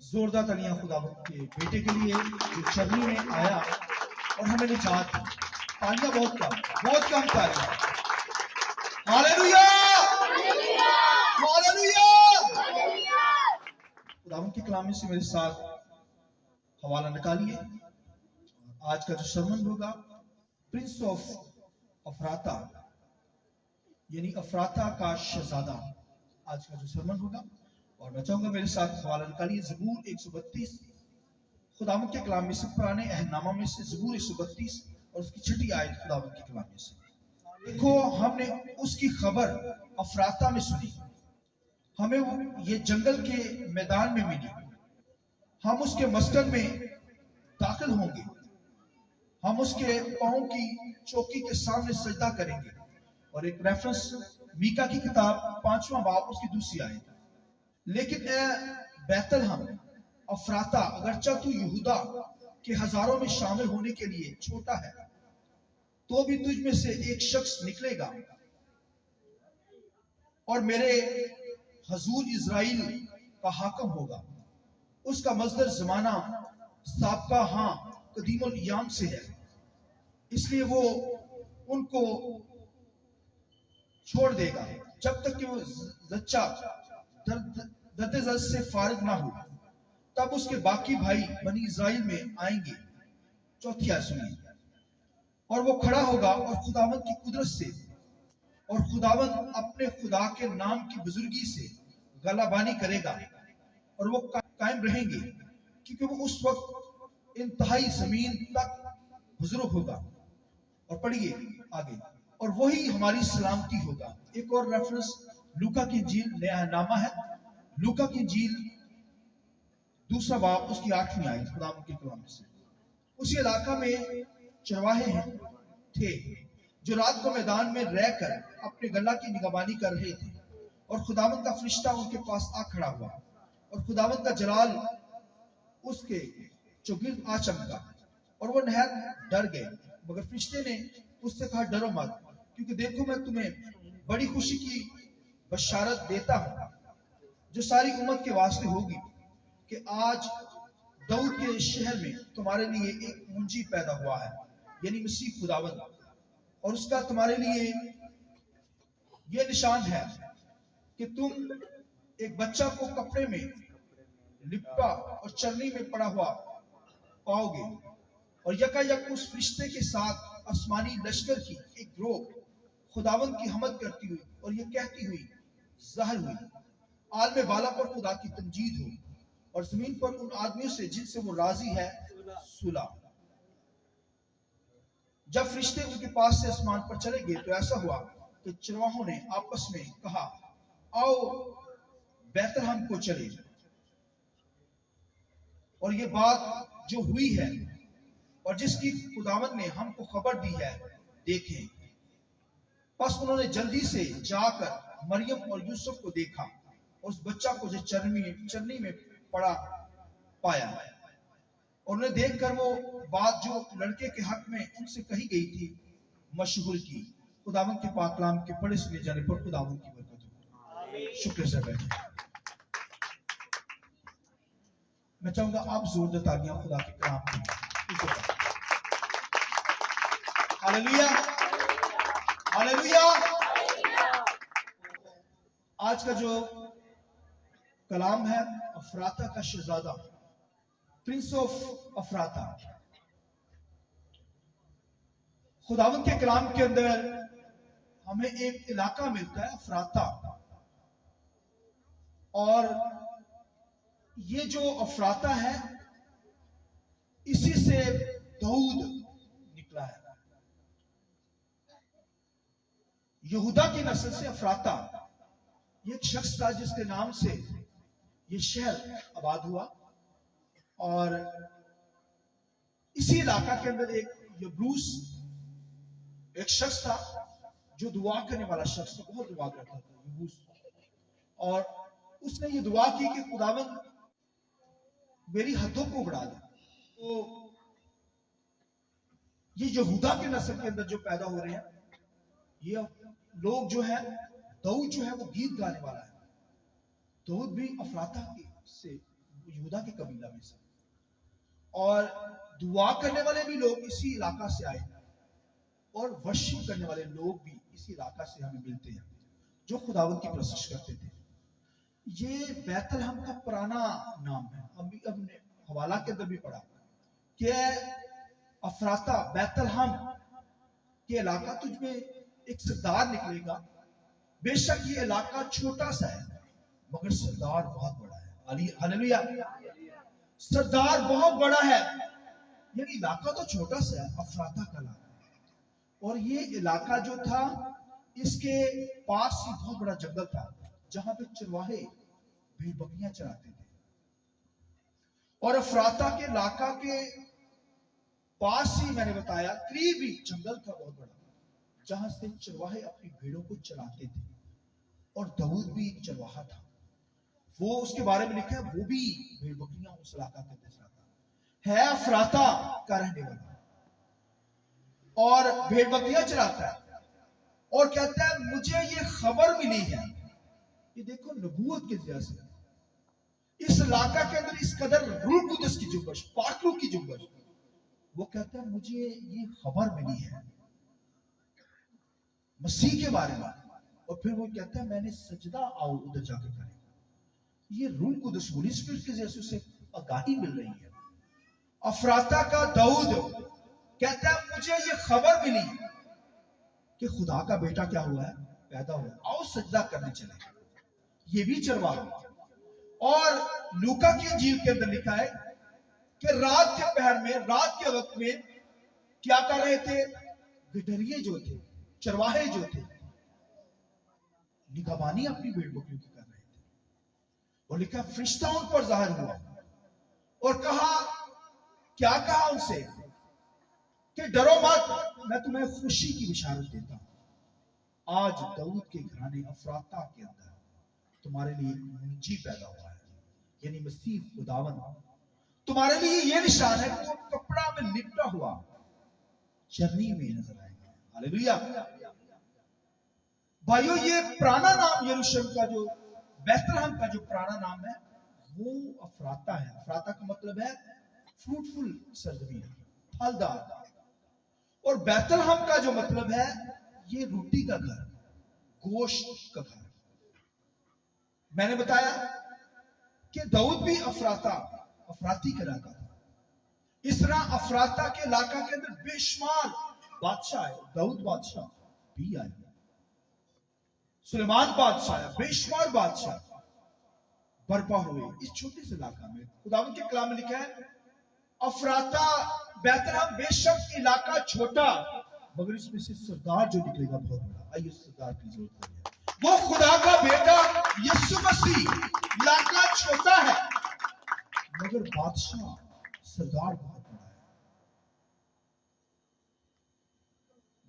जोरदार तालियां खुदावंद के बेटे के लिए जो चरनी में आया और हमें निजात दी। तालियां बहुत कम तालियां। Hallelujah hallelujah. खुदावंद के कलाम में से मेरे साथ हवाला निकालिए। आज का जो सरमन होगा प्रिंस ऑफ अफराता यानी अफराता का शहजादा, आज का जो सरमन होगा। और मैं चाहूंगा मेरे साथ हवाला निकालिए ज़बूर 132। खुदावंद के कलाम में से पुराने अहदनामा में से ज़बूर 132 और उसकी छठी आयत खुदावंद के कलाम में से। देखो, हमने उसकी खबर अफराता में सुनी, हमें ये जंगल के मैदान में मिली। हम उसके मस्कन में दाखिल होंगे, हम उसके पांव की चौकी के सामने सजदा करेंगे। और एक रेफरेंस मीका की किताब 5वां बाब उसकी दूसरी आयत। लेकिन ए बैतलहम अफराता, अगरचा तू यहूदा के हजारों में शामिल होने के लिए छोटा है, तो भी तुझ में से एक शख्स निकलेगा और मेरे हजूर इज़राइल का हाकम होगा। उसका मजदर जमाना साबका कदीमुल याम से है, इसलिए वो उनको छोड़ देगा जब तक कि वो जच्चा दर्द से फारिग ना हो। तब उसके बाकी भाई बनी इज़राइल में आएंगे। चौथी आयत सुनिए। और वो खड़ा होगा और खुदावंद की कुदरत से और खुदावंद अपने खुदा के नाम की बुजुर्गी से गलाबानी करेगा और वो कायम रहेंगे, क्योंकि वो उस वक्त इंतहाई जमीन तक बुजुर्ग होगा। और पढ़िए आगे, और वही हमारी सलामती होगा। एक और रेफरेंस लूका की इंजील नया नामा है, लूका की इंजील 2 बाब उसकी 8वीं आयत खुदावंद के कलाम से। उसी इलाका में चरवाहे थे जो रात को मैदान में रहकर अपने गला की निगरानी कर रहे थे, और खुदावंद का फरिश्ता उनके पास आ खड़ा हुआ और खुदावंद का जलाल उसके चौगिर्द आ चमका और वो नहायत डर गए। मगर फरिश्ते ने उससे कहा, डरो मत, क्योंकि देखो मैं तुम्हें बड़ी खुशी की बशारत देता हूं जो सारी उम्मत के वास्ते होगी, कि आज दाऊद के शहर में तुम्हारे लिए एक मुंजी पैदा हुआ है, यानी मसीह खुदावंद। और उसका तुम्हारे लिए यह निशान है कि तुम एक बच्चा को कपड़े में लिपटा और चरनी में पड़ा हुआ पाओगे। और यकायक उस फरिश्ते के साथ आसमानी लश्कर की एक ग्रोह खुदावंद की हमद करती हुई और ये कहती हुई ज़ाहिर हुई, आलम बाला पर खुदा की तमजीद हो और जमीन पर उन आदमियों से जिनसे वो राजी है सुलह। जब फरिश्ते उनके पास से आसमान पर चले गए तो ऐसा हुआ कि चरवाहों ने आपस में कहा, आओ बैतलहम को चले और ये बात जो हुई है और जिसकी खुदावंद ने हमको खबर दी है देखें। बस उन्होंने जल्दी से जाकर मरियम और यूसुफ को देखा और उस बच्चा को जो चरनी में पड़ा पाया। और उन्हें देखकर वो बात जो लड़के के हक में उनसे कही गई थी मशहूर की। खुदावंद के पाक कलाम के पढ़े सुने जाने पर खुदावंद की बरकत हो। शुक्र से बैठे। मैं चाहूंगा आप जोरदार तालियां खुदा के कलाम की। Hallelujah hallelujah. आज का जो कलाम है अफराता का शहजादा, प्रिंस ऑफ अफराता। खुदावंद के कलाम के अंदर हमें एक इलाका मिलता है अफराता, और ये जो अफराता है इसी से दाऊद निकला है। यहूदा की नस्ल से अफराता ये एक शख्स था जिसके नाम से ये शहर आबाद हुआ। और इसी इलाका के अंदर एक यबूस एक शख्स था जो दुआ करने वाला शख्स था, बहुत दुआ करता था यबूस। और उसने ये दुआ की कि खुदावंद मेरी हदों को बढ़ा दे। तो ये यहूदा के नस्ल के अंदर जो पैदा हो रहे हैं ये लोग जो है, दाऊद जो है वो गीत गाने वाला है। दाऊद भी अफराता से यहूदा के कबीला में से, और दुआ करने वाले भी लोग इसी इलाका से आए और वर्शिप करने वाले लोग भी इसी इलाका से हमें मिलते हैं जो खुदावंद की प्रशंसा करते थे। ये बैतलहम का पुराना नाम है। हमने हवाला के अंदर भी पढ़ा कि अफराता बैतलहम के इलाका तुझमें एक सरदार निकलेगा। बेशक ये इलाका छोटा सा है मगर सरदार बहुत बड़ा है। हालेलुया। सरदार बहुत बड़ा है, यानी इलाका तो छोटा सा है, अफराता का इलाका। और ये इलाका जो था इसके पास ही बहुत बड़ा जंगल था जहां पे चरवाहे भेड़ बकरियां चराते थे। और अफराता के इलाका के पास ही मैंने बताया करीब ही जंगल था बहुत बड़ा जहां से चरवाहे अपनी भेड़ों को चराते थे। और दाऊद भी एक चरवाहा था, वो उसके बारे में लिखा है, वो भी भेड़ बकरियां उस इलाका के अंदर चराता है, अफराता का रहने वाला और भेड़ बकरियां चराता है। और कहता है मुझे ये खबर मिली है, ये देखो नबूवत के जरिए से इस इलाका के अंदर इस कदर रूह कुदस की जुम्बश, पाक रूह की जुम्बश। वो कहता है मुझे ये खबर मिली है मसीह के बारे में। और फिर वो कहता है मैंने सजदा आओ उधर जाकर करें। ये रूह कुदस, होली स्पिरिट के जैसे उसे आगाही मिल रही है। अफराता का दाऊद कहता है मुझे ये खबर मिली कि खुदा का बेटा क्या हुआ है, पैदा हुआ, आओ सजदा करने चले। ये भी चरवाहा। और लूका की इंजील के अंदर लिखा है कि रात के पहर में, रात के वक्त में क्या कर रहे थे, गडरिये जो थे, चरवाहे जो थे, निगहबानी अपनी भेड़ बकरियों की कर रहे थे। और लिखा फरिश्ता उन पर जाहिर हुआ और कहा, क्या कहा उनसे कि डरो मत, मैं तुम्हें खुशी की बिशारत देता हूं। आज दाऊद के घराने अफराता के अंदर तुम्हारे लिए एक मुंजी पैदा हुआ है, यानी मसीह खुदावन। तुम्हारे लिए ये निशान है कि वो कपड़ा में लिपटा हुआ चरनी में नजर आएगा। हालेलुया। भाइयों, ये पुराना नाम यरूशलेम का, जो बैतलहम का जो पुराना नाम है, वो अफराता है। अफराता का मतलब है फ्रूटफुल सरजमी, फलदार। और बैतलहम का जो मतलब है, ये रोटी का घर, गोश्त का घर। मैंने बताया कि दाऊद भी अफराती का इलाका था। इस तरह अफराता के इलाका के अंदर बेशुमार बादशाह आए। दाऊद बादशाह भी आए, सुलेमान बादशाह आया, बेशुमार बादशाह बर्पा हुए इस छोटे से इलाका में। खुदावन के कलाम में लिखा है अफराता बैतलहम बेशक इलाका छोटा मगर इसमें से सरदार जो निकलेगा बहुत बड़ा। आइए सरदार की जरूरत है, वो खुदा का बेटा यीशु मसीह। इलाका छोटा है मगर बादशाह सरदार बहुत बड़ा है।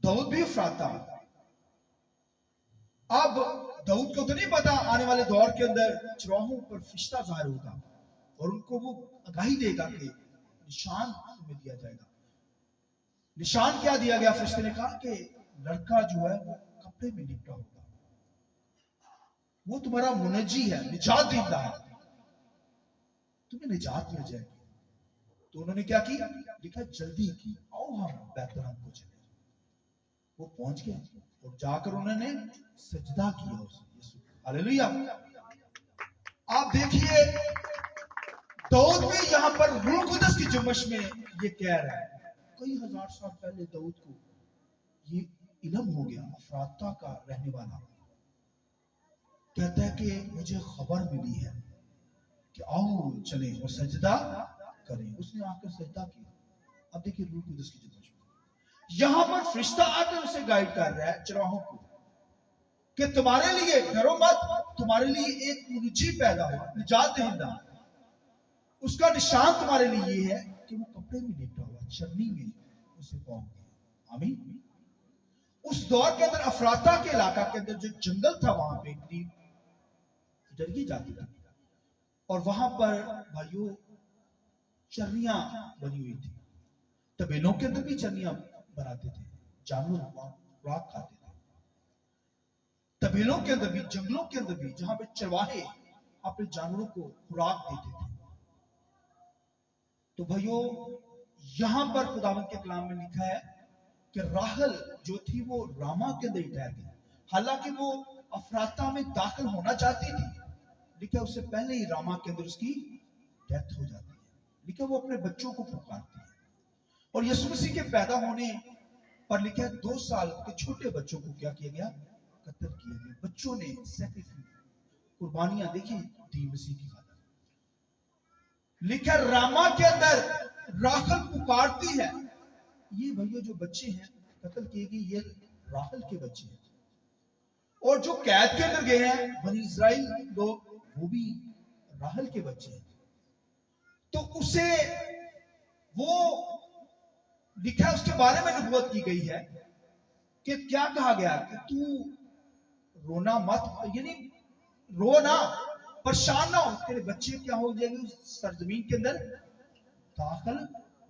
दाऊद भी अफराता। अब दाऊद को तो नहीं पता आने वाले दौर के अंदर चरवाहों पर फरिश्ता जाहिर होगा और उनको वो आगाही देगा कि निशान तुम्हें दिया जाएगा। निशान क्या दिया गया? फरिश्ते ने कहा कि लड़का जो है वो कपड़े में लिपटा होगा, वो तुम्हारा मुनज्जी है, निजात देता है, तुम्हें निजात मिल जाएगी। तो उन्होंने क्या किया? लिखा जल्दी की, आओ हम बैतलहम को चले। वो पहुंच गए और जाकर उन्होंने सजदा किया उसे, यीशु। हालेलुया। आप देखिए दाऊद भी यहां पर रूह कुदस की जुम्मश में ये कह रहा है। कई हजार साल पहले दाऊद को ये इल्म हो गया, अफराता का रहने वाला कहता है कि मुझे खबर मिली है कि आओ चले और सजदा करें। उसने आकर सजदा किया। अब देखिए रूह कुदस की जुम्मश में यहां पर फरिश्ता आकर उसे गाइड कर रहा है चरवाहों को कि तुम्हारे लिए डरो मत, तुम्हारे लिए एक मुनज्जी पैदा हुआ, निजात दहिंदा। उसका निशान तुम्हारे लिए ये है कि वो कपड़े में लिपटा हुआ चरनी में उसे पाओगे। आमीन। उस दौर के अंदर अफराता के इलाका के अंदर जो जंगल था वहां पे करीब डरिए जाती थी और वहां पर भाइयों चरनियां बनी हुई थी। तबेलों के अंदर भी चरनियां बनाते थे, जानवर खुराक खाते थे। तबेलों के अंदर भी, जंगलों के अंदर भी, जहां पे चरवाहे अपने जानवरों को खुराक देते थे। तो भाइयों, यहां पर खुदावंद के कलाम में लिखा है कि राहल जो थी वो रामा के अंदर ही ठहर गई। हालांकि वो अफराता में दाखिल होना चाहती थी, लेकिन उससे पहले ही रामा के अंदर उसकी डेथ हो जाती है। लेकिन वो अपने बच्चों को पुकारती है। और यीशु मसीह के पैदा होने पर लिखा है 2 साल के छोटे बच्चों को क्या किया गया? कत्ल किया गया। बच्चों ने सैक्रिफाइस, कुर्बानियां देखी दी मसीह की खातिर। लिखा रामा के अंदर राहल पुकारती है। ये भैया जो बच्चे हैं कत्ल किए गए, ये राहल के बच्चे हैं। और जो कैद के अंदर गए हैं बनी इस्राइल लोग, वो भी राहल के बच्चे हैं। तो उसे वो लिखा, उसके बारे में नबूवत की गई है कि क्या कहा गया कि तू रोना मत, यानी रो ना, परेशान ना हो, तेरे बच्चे क्या हो जाएंगे उस सरजमीन के अंदर दाखिल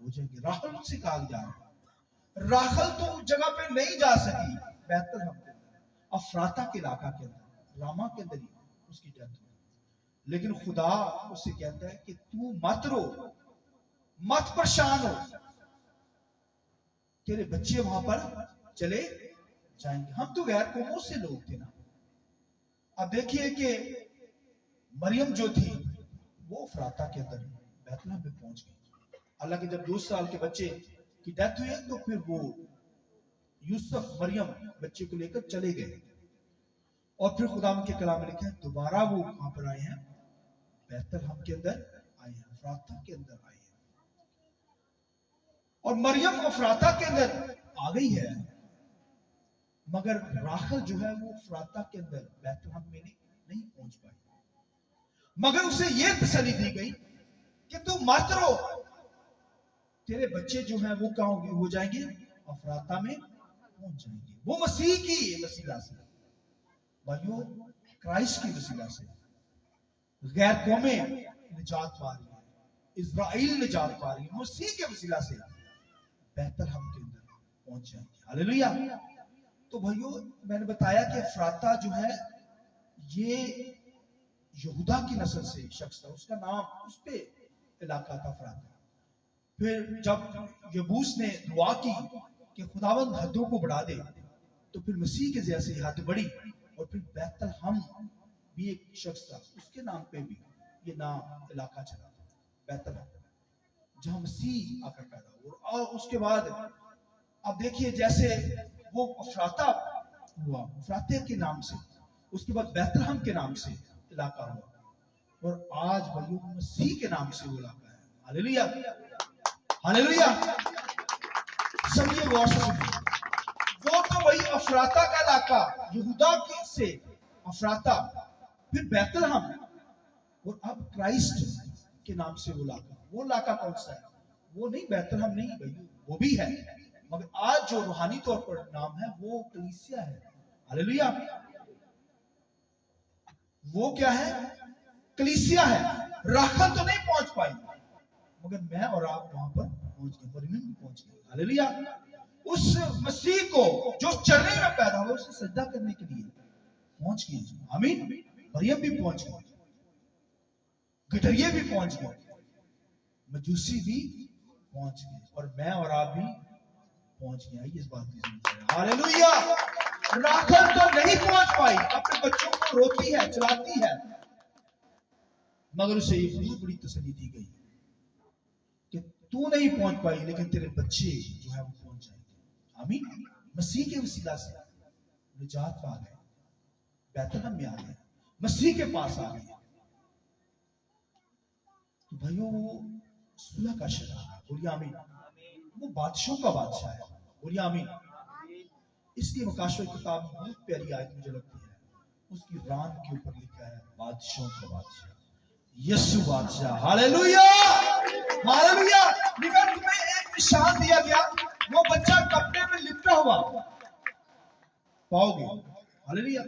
हो जाएंगे। राहल से कहा जा रहा है। राहल तो उस जगह पे नहीं जा सकी, बेहतर अफराता के इलाका के अंदर, रामा के अंदर ही उसकी डेथ हुई। लेकिन खुदा उससे कहता है कि तू मत रो, मत परेशान हो, तेरे बच्चे वहां पर चले जाएंगे। हम तो गैर कौमों से लोग थे ना। अब देखिए कि मरियम जो थी वो अफराता के अंदर बैतलहम में पहुंच गई। हालांकि जब 2 साल के बच्चे की डेथ हुई तो फिर वो यूसुफ मरियम बच्चे को लेकर चले गए। और फिर खुदा के कलाम में लिखा है दोबारा वो वहां पर आए हैं, बैतलहम के अंदर आए हैं, अफराता के अंदर आए हैं। और मरियम अफराता के अंदर आ गई है, मगर राहल जो है वो अफराता के अंदर बैतलहम में नहीं पहुंच पाई। मगर उसे यह तसल्ली दी गई कि तू मत रो, तेरे बच्चे जो हैं वो क्या हो जाएंगे? अफराता में पहुंच जाएंगे। वो मसीह की वसीला से, भाइयों, क्राइस्ट की वसीला से गैर कौमें निजात पा रही है, इजराइल निजात पा रही है। मसीह के वसीला से बैतलहम के अंदर पहुंच जाएंगे। हालेलुया। तो भाइयों, मैंने बताया कि अफराता जो है ये यहूदा की नस्ल से शख्स था, उसका नाम, उस पे इलाका था अफराता। फिर जब यबूस ने दुआ की कि खुदावंद हदों को बढ़ा दे, तो फिर मसीह के जैसे हद बढ़ी। और फिर बैतलहम भी एक शख्स था, उसके नाम पे भी ये नाम इलाका चला, बैतलहम, जहां मसीह आकर पैदा हुआ। और उसके बाद अब देखिए, जैसे वो अफराता हुआ, अफराते के नाम से, उसके बाद बैतलहम के नाम से इलाका हुआ, और आज भाइयों मसीह के नाम से वो इलाका है। Hallelujah, hallelujah. सब ये गौर से सुनिए। वो तो वही अफराता का इलाका, यहूदा से अफराता, फिर बैतलहम, और अब क्राइस्ट के नाम से वो इलाका। वो इलाका कौन सा है? वो नहीं, बैतलहम नहीं भाई, वो भी है, मगर आज जो रूहानी तौर पर नाम है वो कलीसिया है। हालेलुया। वो क्या है? कलीसिया है। राहल तो नहीं पहुंच पाई, मगर मैं और आप वहां पर पहुंच गए, मरियम पहुंच गए। हालेलुया। उस मसीह को जो चरने में पैदा हुआ, उसे सजदा करने के लिए पहुंच गए। आमीन। मरियम भी पहुंच गए, गठरिये भी पहुंच गए, मजूसी भी पहुंच गए, और मैं और आप भी पहुंच गए। इस बात की समझ। हालेलुया। राहल तो नहीं पहुंच पाई, अपने बच्चों को रोती है, चलाती है, मगर उसे एक बहुत बड़ी तसल्ली दी गई कि तू नहीं पहुंच पाई, लेकिन तेरे बच्चे जो है वो पहुंच जाएंगे। आमीन। मसीह के वसीला से निजात पा गए, बैतलहम में आ गए, मसीह के पास आ गए। तो भाइयों, वो सुलह का शहर है, बोलिए आमीन। वो बादशाहों का बादशाह है, बोलिए आमीन। इसलिए मकाशों की किताब में बहुत प्यारी आयत मुझे लगती है, उसकी रान के ऊपर लिखा है बादशाहों का बादशाह, यीशु बादशाह। Hallelujah, hallelujah. लेकिन तुम्हें एक निशान दिया गया, वो बच्चा कपड़े में लिपटा हुआ पाओगे। हालेलुया।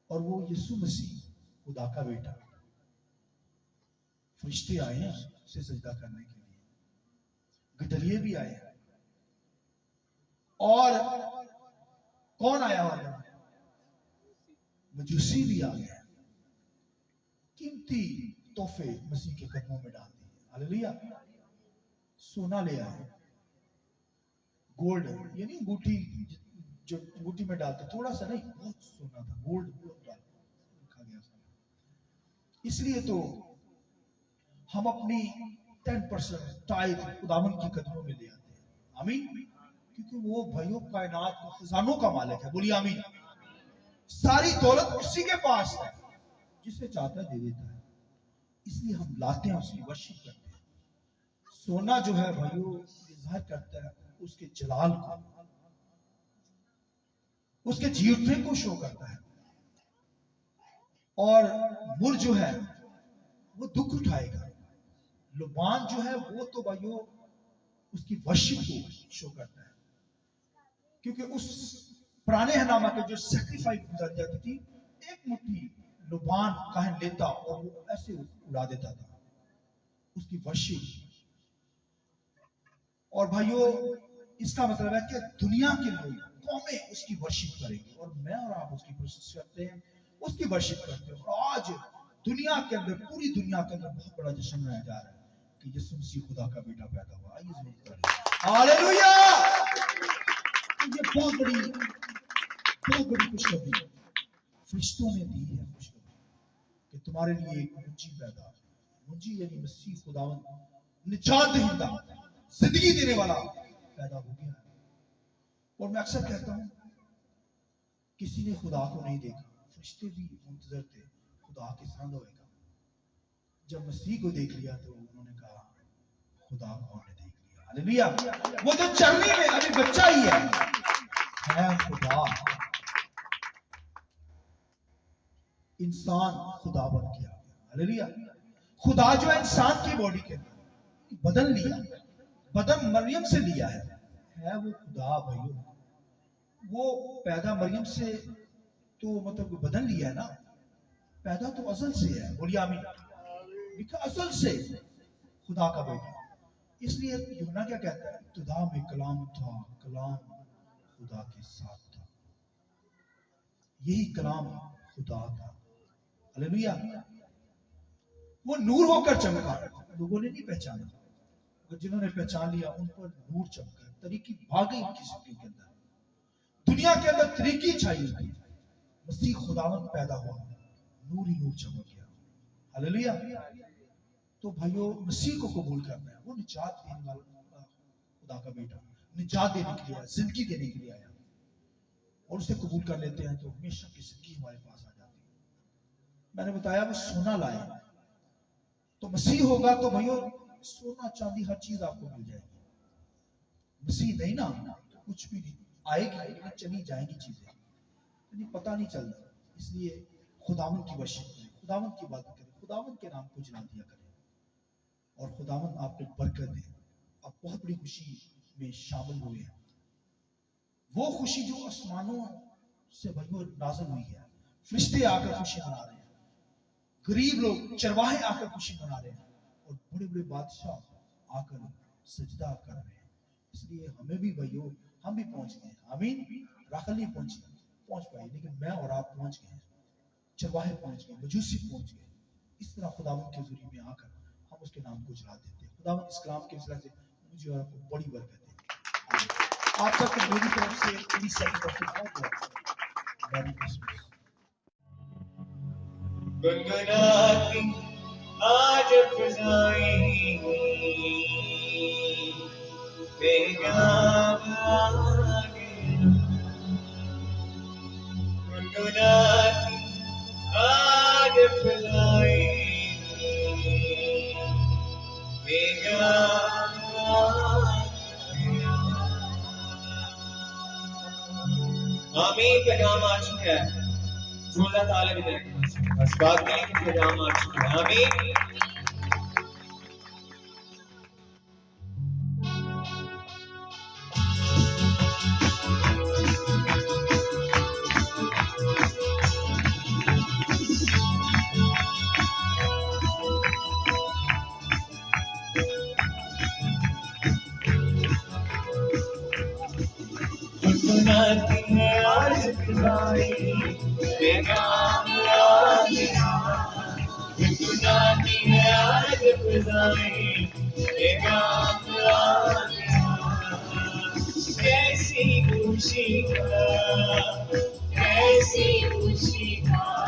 और वो यीशु मसीह, खुदा का बेटा। फरिश्ते आए हैं उसे सजदा करने के लिए, गठरिये भी आए हैं, और कौन आया हुआ? मजूसी भी आ गए। कीमती तोहफे मसीह के कदमों में डाल दिए। हालेलुया। सोना ले आए, गोल्ड, यानी अंगूठी, जो अंगूठी में डालते, थोड़ा सा नहीं, बहुत सोना था, गोल्ड डाल रखा गया। इसलिए तो हम अपनी 10% टाइप खुदावन की कदमों में ले आते हैं। आमीन। क्योंकि वो भाइयों कायनात का खजानों का मालिक है। बोलिए आमीन। सारी दौलत उसी के पास है, जिसे चाहता है दे देता है। इसलिए हम लाते हैं, उसकी वर्शिप करते हैं। सोना जो है भाइयों इज़हार करता है उसके जलाल को, उसके जी उठने को शो करता है। और मुर जो है वो दुख उठाएगा। लुबान जो है वो तो भाइयों उसकी वर्शिप को शो करता है। क्योंकि उस पुराने हनामा के जो सैक्रिफाइस गुजर जाती थी, एक मुट्ठी लुबान काहन लेता और वो ऐसे उड़ा देता था, उसकी वर्शिप। और भाइयों इसका मतलब है कि दुनिया के लोग, कौमें उसकी वर्शिप करेंगे, और मैं और आप उसकी प्रोसेस करते हैं, उसकी वर्शिप करते हैं। और आज दुनिया के अंदर, पूरी दुनिया के अंदर बहुत बड़ा जश्न मनाया जा रहा है कि यीशु मसीह खुदा का बेटा पैदा हुआ। आइए जरूर करें हालेलुया। ये बहुत बड़ी खुशखबरी फरिश्तों ने दी है, खुशखबरी कि तुम्हारे लिए एक मुंजी पैदा, मुंजी यानी मसीह खुदावन, निजात दहिंदा, जिंदगी देने वाला पैदा हो गया। और मैं अक्सर कहता हूं, किसी ने खुदा को नहीं देखा, फरिश्ते भी मुंतजर थे खुदा के साथ होएगा। जब मसीह को देख लिया तो उन्होंने कहा खुदा को हमने देख लिया। हालेलुया। वो तो चरनी में अभी बच्चा ही है खुदा। इंसान खुदा बन गया। हालेलुया। खुदा जो है इंसान की बॉडी के अंदर बदल लिया, बदन मरियम से लिया है वो खुदा भाइयों। वो पैदा मरियम से तो मतलब बदल लिया है ना, पैदा तो असल से है। बोलिए आमीन। लिखा असल से खुदा का बेटा। इसलिए यूहन्ना क्या कहता है, इब्तिदा में कलाम था, कलाम खुदा के साथ था, यही कलाम खुदा था। हालेलुया। वो नूर होकर चमका, लोगों ने नहीं पहचाना, जिन्होंने पहचान लिया उन पर नूर चमका, तरीकी भाग गई उनकी जिंदगी के अंदर, दुनिया के अंदर तरीकी छाई हुई। मसीह खुदावन पैदा हुआ, नूर ही नूर चमक गया। हालेलुया। तो भाइयों मसीह को कबूल करना है, वो निजात देने वाला खुदा का बेटा, निजात देने के लिए आया, जिंदगी देने के लिए आया। और उसे कबूल कर लेते हैं तो हमेशा की जिंदगी हमारे पास आ जाती है। मैंने बताया वो सोना लाए, तो मसीह होगा तो भाइयों सोना चांदी हर चीज आपको मिल जाएगी। मसीह नहीं ना तो कुछ भी नहीं आएगी, लेकिन चली जाएंगी चीजें, यानी पता नहीं चलता। इसलिए खुदावन की वर्शिप करें, खुदावन की बात करें, खुदावन के नाम को जला दिया करें, और खुदावन आपको बरकत दे। आप बहुत बड़ी खुशी में शामिल हुए हैं, वो खुशी जो आसमानों से भाइयों नाज़िल हुई है। फरिश्ते आकर खुशी मना रहे हैं, गरीब लोग चरवाहे आकर खुशी मना रहे हैं, और बड़े बड़े बादशाह आकर सजदा कर रहे हैं। इसलिए हमें भी भाइयों, हम भी पहुंच गए। आमीन। राखल नहीं पहुंच पाए, लेकिन मैं और आप पहुंच गए, चरवाहे पहुंच गए, मजूसी पहुंच गए। इस तरह खुदावन के जरिए में आकर हम उसके नाम को जला देते हैं। खुदावन इस कलाम के वजह से मुझे और आपको बड़ी बरकत है। आप सबको मेरी तरफ से मेरी सभी तरफ से बहुत मैरी क्रिसमस। गुनगुनाती आज फजाएं पैगाम आ गया, गुनगुनाती आज फजाएं पैगाम आ गया। आमीन। पैगाम आ चुका है, जो अल्लाह ताला की तरफ बस बात नहीं कि पैगाम आ चुका है। आमीन। गुनगुनाती है आज फजाएं पैगाम आ गया, गुनगुनाती है आज फिजाएं ये गान आ गया। कैसी खुशी का